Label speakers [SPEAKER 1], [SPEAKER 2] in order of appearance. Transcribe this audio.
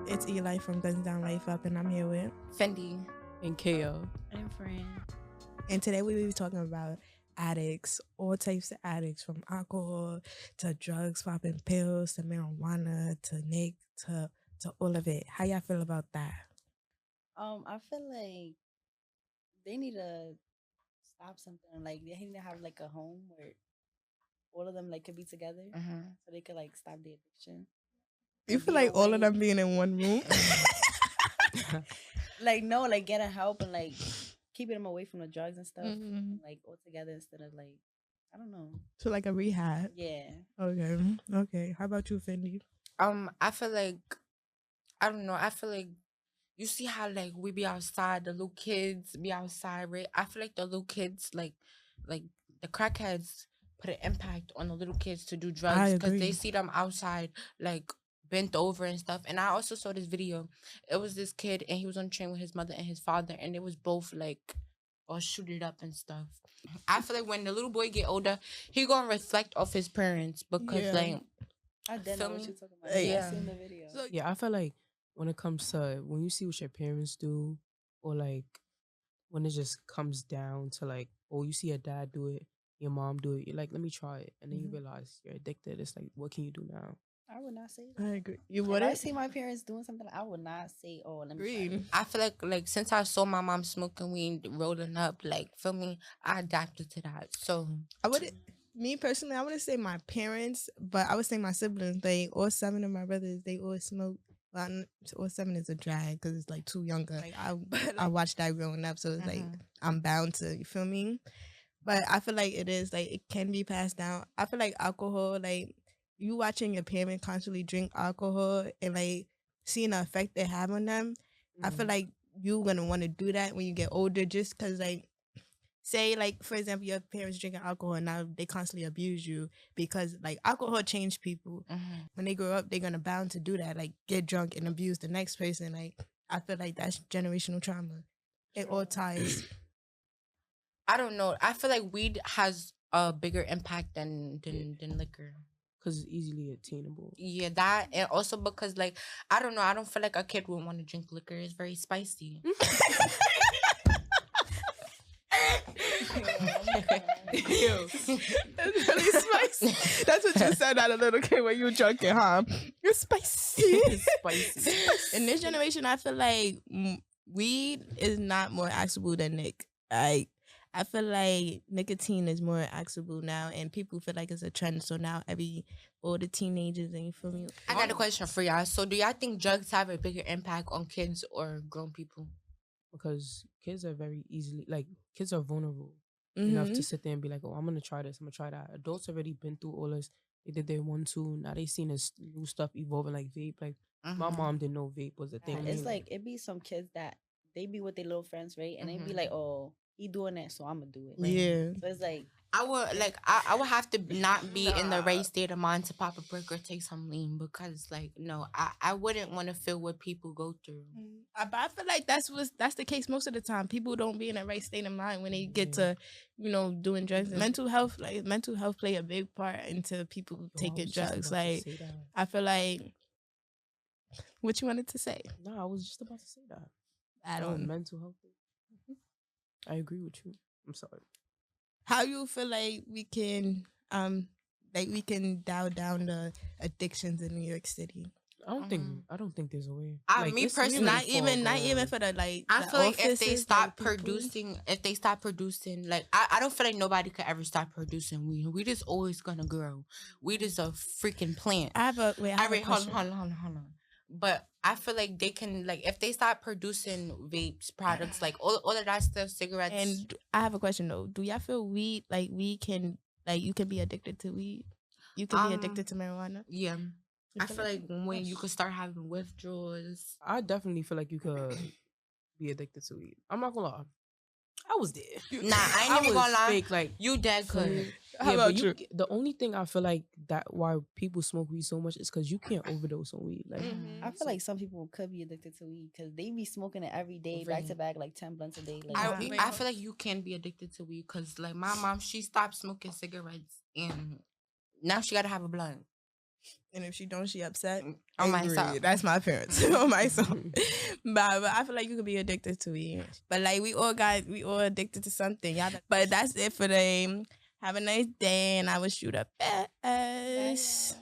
[SPEAKER 1] It's Eli from Guns Down Life Up, and I'm here with
[SPEAKER 2] Fendi
[SPEAKER 3] and KO
[SPEAKER 4] and friend.
[SPEAKER 1] And today we will be talking about addicts, all types of addicts, from alcohol to drugs, popping pills to marijuana to Nick to all of it. How y'all feel about that?
[SPEAKER 4] I feel like they need to stop something. Like they need to have like a home where all of them like could be together, so they could like stop the addiction.
[SPEAKER 1] You feel like all of them being in one room?
[SPEAKER 4] Like no, like getting help and like keeping them away from the drugs and stuff, like all together instead of like I don't know.
[SPEAKER 1] So like a rehab.
[SPEAKER 4] Yeah.
[SPEAKER 1] Okay. How about you, Fendi?
[SPEAKER 2] I feel like I don't know. I feel like you see how like we be outside, the little kids be outside, right? I feel like the little kids, like the crackheads, put an impact on the little kids to do drugs because they see them outside, like bent over and stuff. And I also saw this video. It was this kid, and he was on the train with his mother and his father, and they was both like all shooted up and stuff. I feel like when the little boy get older, he gonna reflect off his parents because like
[SPEAKER 4] I didn't know what you're talking about. Yeah, I seen the video.
[SPEAKER 3] So, yeah, I feel like when it comes to when you see what your parents do, or like when it just comes down to like, oh, you see your dad do it, your mom do it, you're like, let me try it, and then you realize you're addicted. It's like, what can you do now?
[SPEAKER 4] I would not say that.
[SPEAKER 1] I agree. You
[SPEAKER 4] would? If I see my parents doing something, I would not say, oh, let me try it.
[SPEAKER 2] I feel like since I saw my mom smoking weed, rolling up, like, feel me, I adapted to that. So
[SPEAKER 1] I would, me personally, I wouldn't say my parents, but I would say my siblings. They all 7 of my brothers, they all smoke. Well, all 7 is a drag because it's like 2 younger. Like I watched that growing up, so it's like I'm bound to. You feel me? But I feel like it is like it can be passed down. I feel like alcohol, like you watching your parent constantly drink alcohol and like seeing the effect they have on them. I feel like you're gonna want to do that when you get older, just because like. Say, like, for example, your parents drinking alcohol and now they constantly abuse you because, like, alcohol changed people. When they grow up, they're going to bound to do that, like, get drunk and abuse the next person. Like, I feel like that's generational trauma. It all ties.
[SPEAKER 2] I don't know. I feel like weed has a bigger impact than liquor.
[SPEAKER 3] Because it's easily attainable.
[SPEAKER 2] Yeah, that. And also because, like, I don't know. I don't feel like a kid would want to drink liquor. It's very spicy.
[SPEAKER 1] That's really spicy. That's what you said at a little kid when you were drunk it, huh? It's spicy.
[SPEAKER 3] It's spicy.
[SPEAKER 1] In this generation, I feel like weed is not more accessible than Nick. Like, I feel like nicotine is more accessible now, and people feel like it's a trend. So now all the teenagers, and you feel me?
[SPEAKER 2] I got a question for y'all. So do y'all think drugs have a bigger impact on kids or grown people?
[SPEAKER 3] Because kids are kids are vulnerable enough to sit there and be like, oh, I'm going to try this, I'm going to try that. Adults already been through all this. They did their 1-2. Now they seen this new stuff evolving like vape. Like, my mom didn't know vape was a thing.
[SPEAKER 4] It's like, it be some kids that they be with their little friends, right? And they be like, oh, he doing that, so I'm going to do it. Right?
[SPEAKER 1] Yeah.
[SPEAKER 4] So it's like,
[SPEAKER 2] I would have to not be in the right state of mind to pop a brick or take some lean because, like, no, I wouldn't want to feel what people go through.
[SPEAKER 1] But I feel like that's the case most of the time. People don't be in the right state of mind when they get to, doing drugs. Mental health play a big part into people taking drugs. Like, I feel like, what you wanted to say?
[SPEAKER 3] No, I was just about to say that.
[SPEAKER 1] I don't
[SPEAKER 3] mental health. I agree with you. I'm sorry.
[SPEAKER 1] How you feel like we can dial down the addictions in New York City?
[SPEAKER 3] I don't think there's a way.
[SPEAKER 2] Me personally,
[SPEAKER 1] not even for the like.
[SPEAKER 2] I feel like if they stop
[SPEAKER 1] like
[SPEAKER 2] producing, like I don't feel like nobody could ever stop producing weed. Weed is always gonna grow. Weed is a freaking plant.
[SPEAKER 1] I have a question.
[SPEAKER 2] Hold on. But I feel like they can, like, if they start producing vapes products, like all of that stuff, cigarettes.
[SPEAKER 1] And I have a question though. Do y'all feel weed can you can be addicted to weed? You can be addicted to marijuana?
[SPEAKER 2] Yeah. I feel like when you could start having withdrawals.
[SPEAKER 3] I definitely feel like you could be addicted to weed. I'm not gonna lie. I was there.
[SPEAKER 2] Nah, I ain't even gonna lie.
[SPEAKER 3] Fake, like,
[SPEAKER 2] you dead could.
[SPEAKER 1] How about you?
[SPEAKER 3] The only thing I feel like that why people smoke weed so much is because you can't overdose on weed. Like,
[SPEAKER 4] I feel like some people could be addicted to weed because they be smoking it every day, back to back, like 10 blunts a day. Like,
[SPEAKER 2] I feel like you can be addicted to weed because, like, my mom, she stopped smoking cigarettes and now she gotta have a blunt.
[SPEAKER 1] And if she don't, she upset.
[SPEAKER 2] On
[SPEAKER 1] Angry.
[SPEAKER 2] myself.
[SPEAKER 1] That's my parents. On myself. But I feel like you could be addicted to it. But like we all addicted to something. Yeah. But that's it for them. Have a nice day, and I wish you the best. Bye.